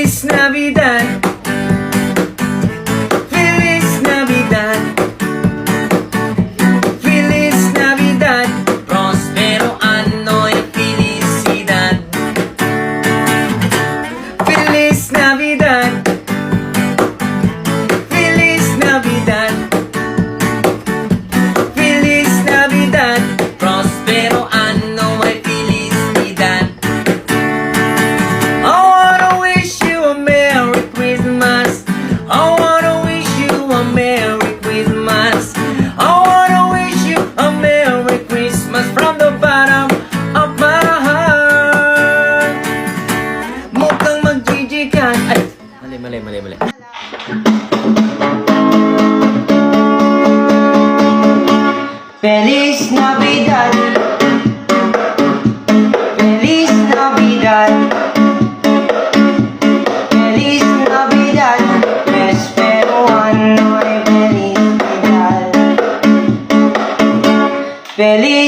Feliz Navidad, Feliz Navidad, Feliz Navidad, prospero anno e felicidad. Feliz Navidad, Feliz Navidad, Feliz Navidad, prospero anno e felicidad. I wanna wish you a Merry Christmas. I wanna wish you a Merry Christmas. I wanna wish you a Merry Christmas from the bottom of my heart. Mukhang magjijikan. Ay, mali. Feliz Navidad, Feliz Navidad, Feliz Navidad, prospero anno e felicidad. Feliz